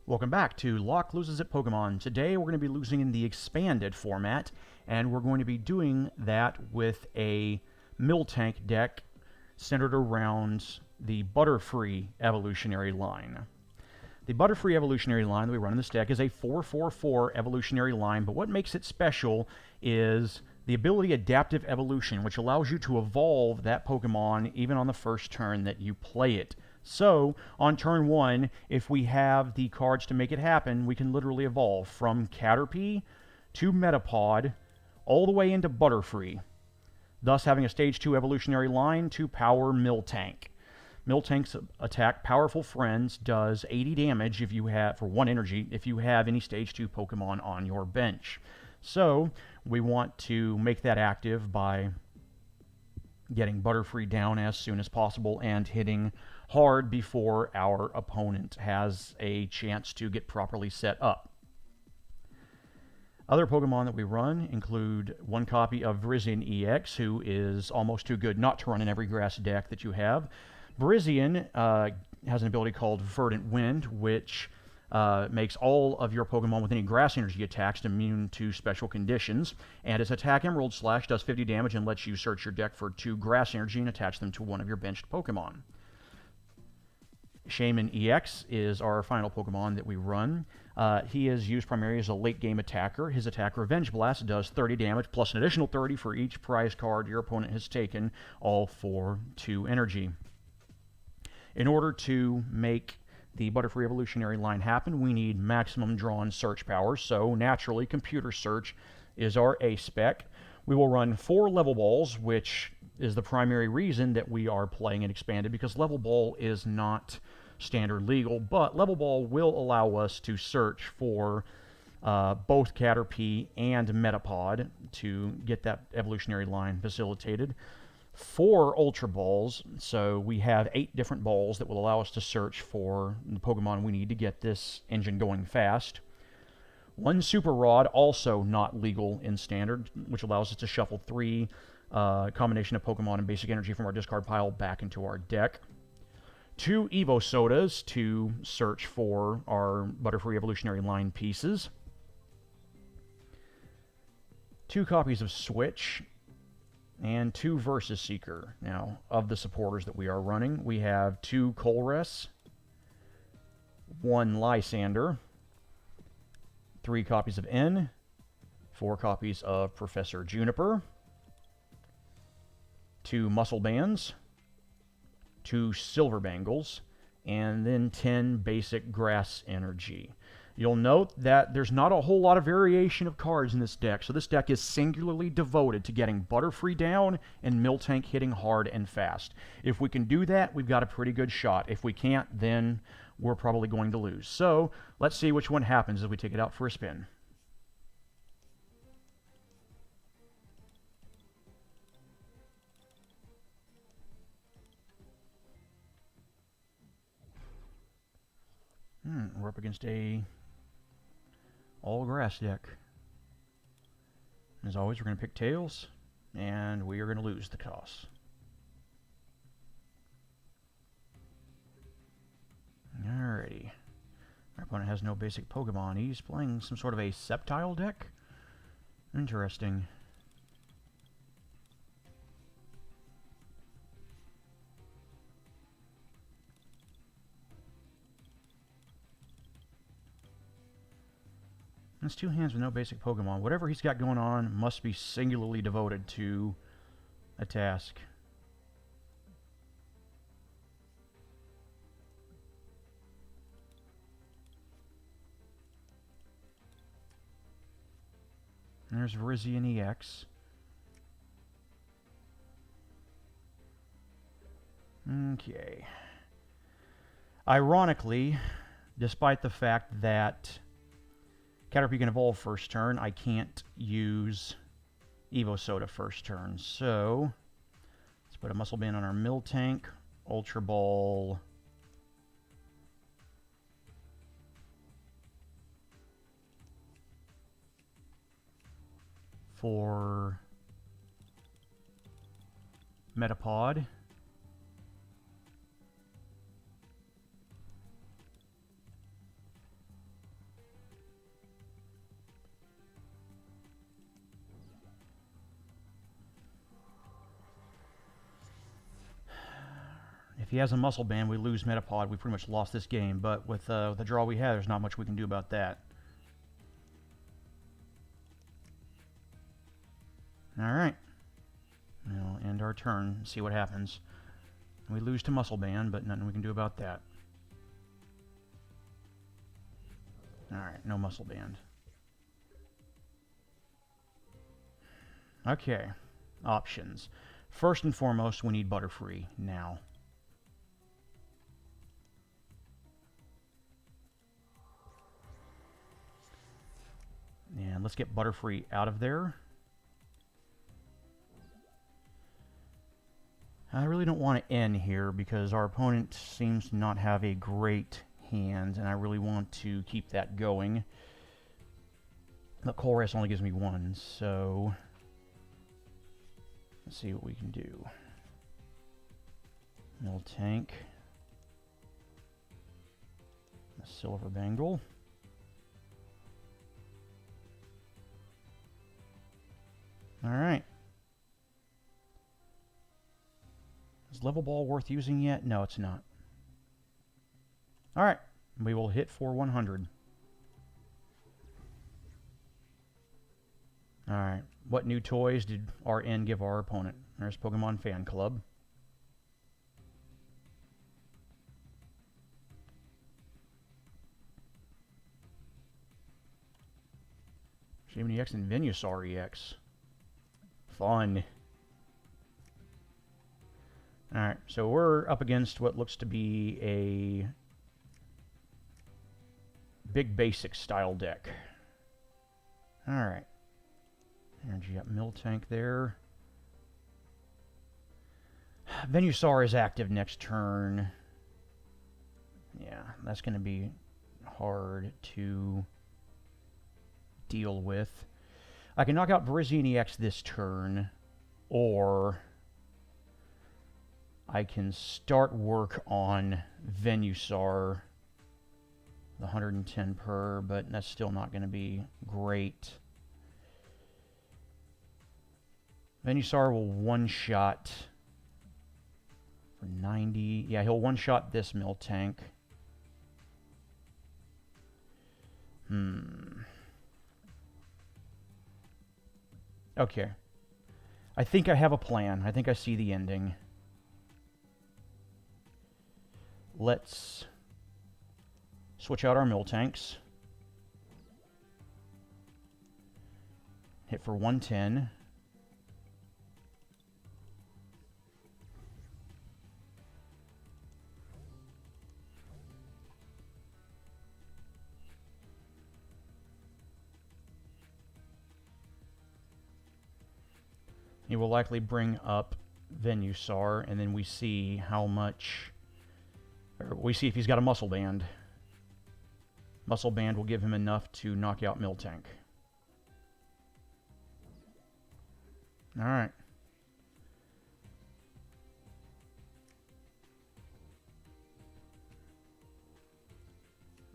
Welcome back to Locke Loses at Pokemon. Today we're going to be losing in the expanded format, and we're going to be doing that with a Miltank deck centered around the Butterfree evolutionary line. The Butterfree evolutionary line that we run in this deck is a 4-4-4 evolutionary line, but what makes it special is the ability Adaptive Evolution, which allows you to evolve that Pokemon even on the first turn that you play it. So, on turn 1, if we have the cards to make it happen, we can literally evolve from Caterpie to Metapod all the way into Butterfree, thus having a Stage 2 evolutionary line to power Miltank. Miltank's attack, Powerful Friends, does 80 damage if you have, for 1 energy, if you have any Stage 2 Pokemon on your bench. So, we want to make that active by getting Butterfree down as soon as possible and hitting hard before our opponent has a chance to get properly set up. Other Pokemon that we run include 1 copy of Venusaur-EX, who is almost too good not to run in every grass deck that you have. Venusaur has an ability called Verdant Wind, which makes all of your Pokemon with any grass energy attacks immune to special conditions, and its attack Emerald Slash does 50 damage and lets you search your deck for 2 grass energy and attach them to one of your benched Pokemon. Shaman-EX is our final Pokemon that we run. He is used primarily as a late-game attacker. His attack Revenge Blast does 30 damage, plus an additional 30 for each prize card your opponent has taken, all for 2 energy. In order to make the Butterfree evolutionary line happen, we need maximum drawn search power, so naturally computer search is our A spec. We will run 4 level balls, which is the primary reason that we are playing it expanded, because level ball is not standard legal, but level ball will allow us to search for both Caterpie and Metapod to get that evolutionary line facilitated. 4 Ultra Balls, so we have 8 different balls that will allow us to search for the Pokemon we need to get this engine going fast. 1 Super Rod, also not legal in Standard, which allows us to shuffle 3 combination of Pokemon and basic energy from our discard pile back into our deck. 2 Evo Sodas to search for our Butterfree evolutionary line pieces. 2 copies of Switch. And 2 Versus Seeker. Now, of the supporters that we are running, we have 2 Colress, 1 Lysander, 3 copies of N, 4 copies of Professor Juniper, 2 Muscle Bands, 2 Silver Bangles, and then 10 basic Grass Energy. You'll note that there's not a whole lot of variation of cards in this deck, so this deck is singularly devoted to getting Butterfree down and Miltank hitting hard and fast. If we can do that, we've got a pretty good shot. If we can't, then we're probably going to lose. So, let's see which one happens as we take it out for a spin. We're up against a all-grass deck. As always, we're going to pick Tails, and we are going to lose the toss. Alrighty. Our opponent has no basic Pokemon. He's playing some sort of a Sceptile deck? Interesting. That's 2 hands with no basic Pokemon. Whatever he's got going on must be singularly devoted to a task. And there's Venusaur-EX. Okay. Ironically, despite the fact that Caterpie can evolve first turn, I can't use Evo Soda first turn. So, let's put a Muscle Band on our Miltank, Ultra Ball, for Metapod. If he has a muscle band, we lose Metapod. We pretty much lost this game. But with the draw we have, there's not much we can do about that. Alright. We'll end our turn and see what happens. We lose to muscle band, but nothing we can do about that. Alright, no muscle band. Okay. Options. First and foremost, we need Butterfree now. And let's get Butterfree out of there. I really don't want to end here because our opponent seems to not have a great hand, and I really want to keep that going. The Colress only gives me one, so let's see what we can do. Miltank. A Silver Bangle. Alright. Is Level Ball worth using yet? No, it's not. Alright. We will hit for 100. Alright. What new toys did RN give our opponent? There's Pokemon Fan Club. Pokémon-EX and Venusaur-EX. Fun. Alright, so we're up against what looks to be a big basic style deck. Alright. Energy up Miltank there. Venusaur is active next turn. Yeah, that's going to be hard to deal with. I can knock out Venusaur-EX this turn, or I can start work on Venusaur, the 110 per, but that's still not going to be great. Venusaur will one-shot for 90. Yeah, he'll one-shot this Miltank. Okay. I think I have a plan. I think I see the ending. Let's switch out our Miltanks. Hit for 110. He will likely bring up Venusaur, and then we see how much... Or we see if he's got a Muscle Band. Muscle Band will give him enough to knock out Miltank. Alright.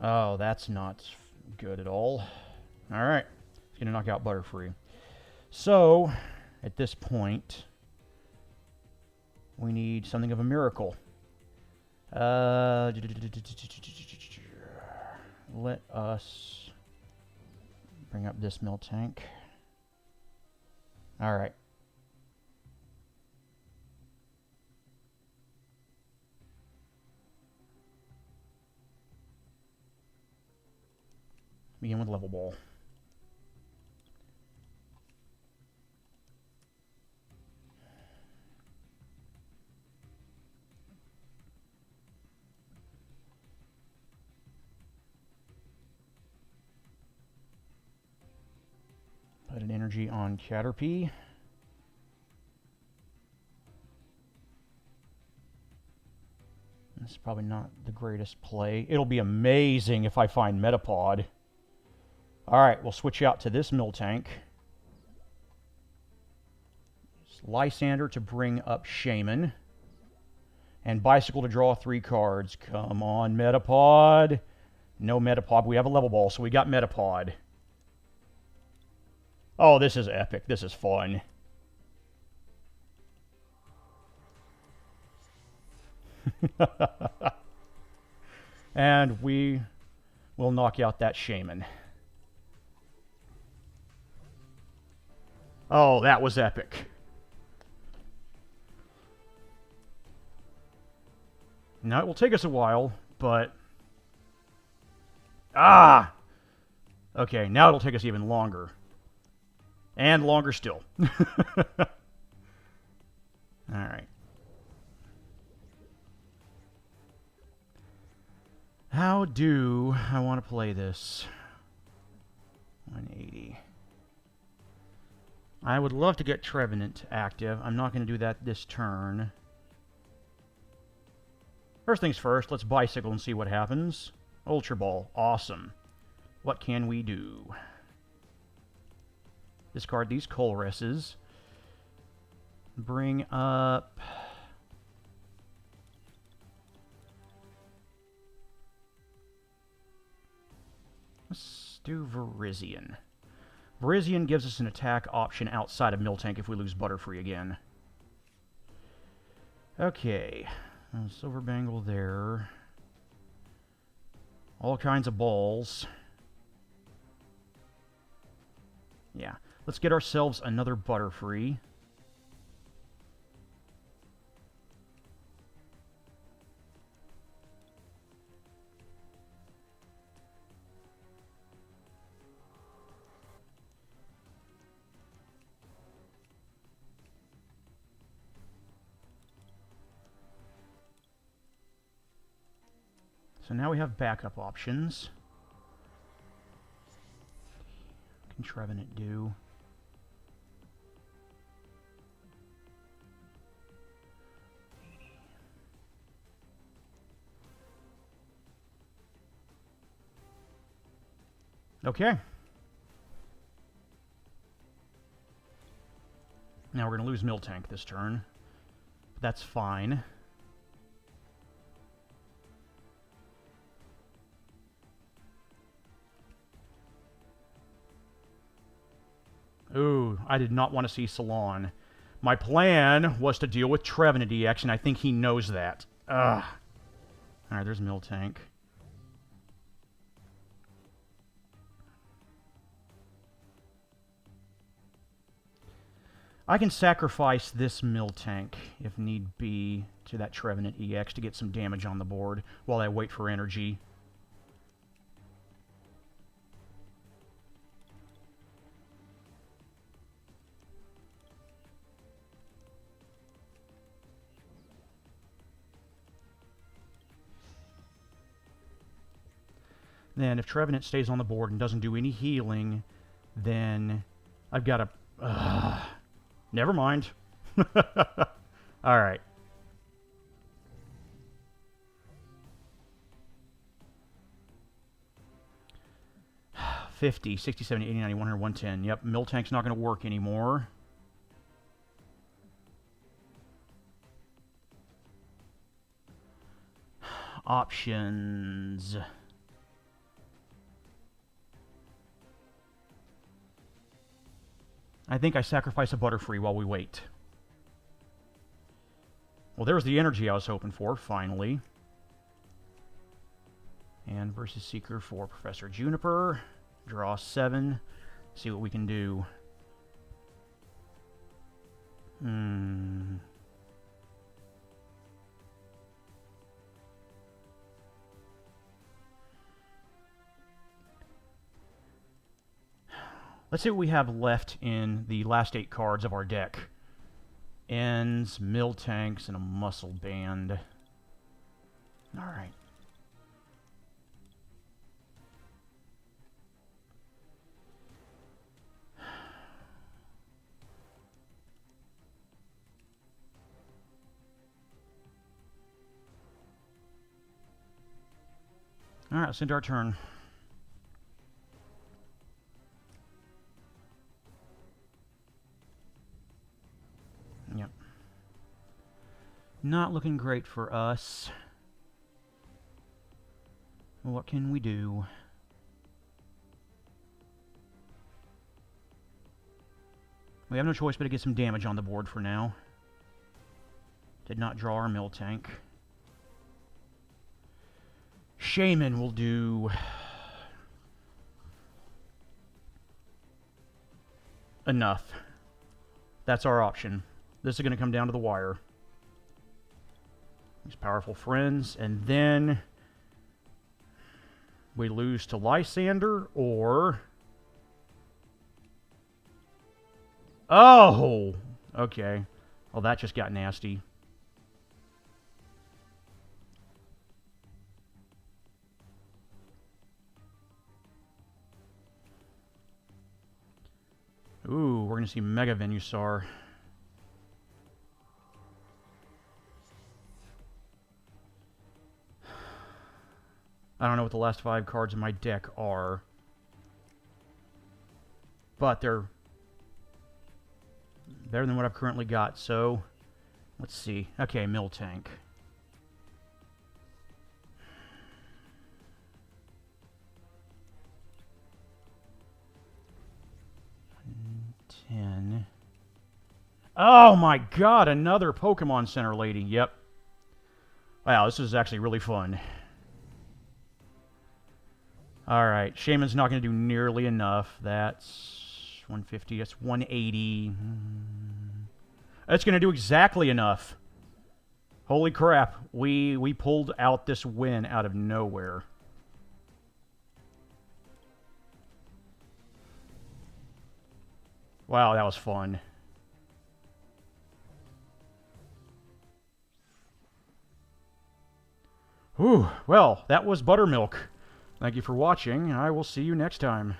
Oh, that's not good at all. Alright. He's going to knock out Butterfree. So, at this point, we need something of a miracle. Let us bring up this Miltank. Alright. Begin with Level Ball. Put an energy on Caterpie. This is probably not the greatest play. It'll be amazing if I find Metapod. Alright, we'll switch out to this Miltank. Lysander to bring up Shaman. And Bicycle to draw 3 cards. Come on, Metapod. No Metapod. We have a Level Ball, so we got Metapod. Oh, this is epic. This is fun. And we will knock out that shaman. Oh, that was epic. Now, it will take us a while, but... Ah! Okay, now it'll take us even longer. And longer still. Alright. How do I want to play this? 180. I would love to get Trevenant active. I'm not going to do that this turn. First things first, let's bicycle and see what happens. Ultra Ball. Awesome. What can we do? Discard these Colresses. Bring up... Let's do Virizion. Virizion gives us an attack option outside of Miltank if we lose Butterfree again. Okay. Silver Bangle there. All kinds of balls. Yeah. Let's get ourselves another Butterfree. So now we have backup options. What can Trevenant do? Okay. Now we're going to lose Miltank this turn. That's fine. Ooh, I did not want to see Salon. My plan was to deal with Trevenant-EX, and I think he knows that. Ugh. Alright, there's Miltank. I can sacrifice this Miltank, if need be, to that Trevenant-EX to get some damage on the board while I wait for energy. Then if Trevenant stays on the board and doesn't do any healing, then I've got to... never mind. Alright. 50, 60, 70, 80, 90, 100, 110. Yep, Miltank's not going to work anymore. Options... I think I sacrifice a Butterfree while we wait. Well, there's the energy I was hoping for, finally. And versus Seeker for Professor Juniper. Draw 7. See what we can do. Let's see what we have left in the last 8 cards of our deck. Ends, Miltanks, and a Muscle Band. Alright. Alright, let's end our turn. Yep. Not looking great for us. What can we do? We have no choice but to get some damage on the board for now. Did not draw our Miltank. Shaman will do enough. That's our option. This is going to come down to the wire. These powerful friends, and then we lose to Lysander, or... Oh! Okay. Well, that just got nasty. Ooh, we're going to see Mega Venusaur. I don't know what the last 5 cards in my deck are, but they're better than what I've currently got, so let's see. Okay, Miltank. Oh my god, another Pokemon Center lady. Yep. Wow, this is actually really fun. Alright, Shaman's not going to do nearly enough. That's 150, that's 180. That's going to do exactly enough. Holy crap, we pulled out this win out of nowhere. Wow, that was fun. Whew, well, that was ButterMilk. Thank you for watching, and I will see you next time.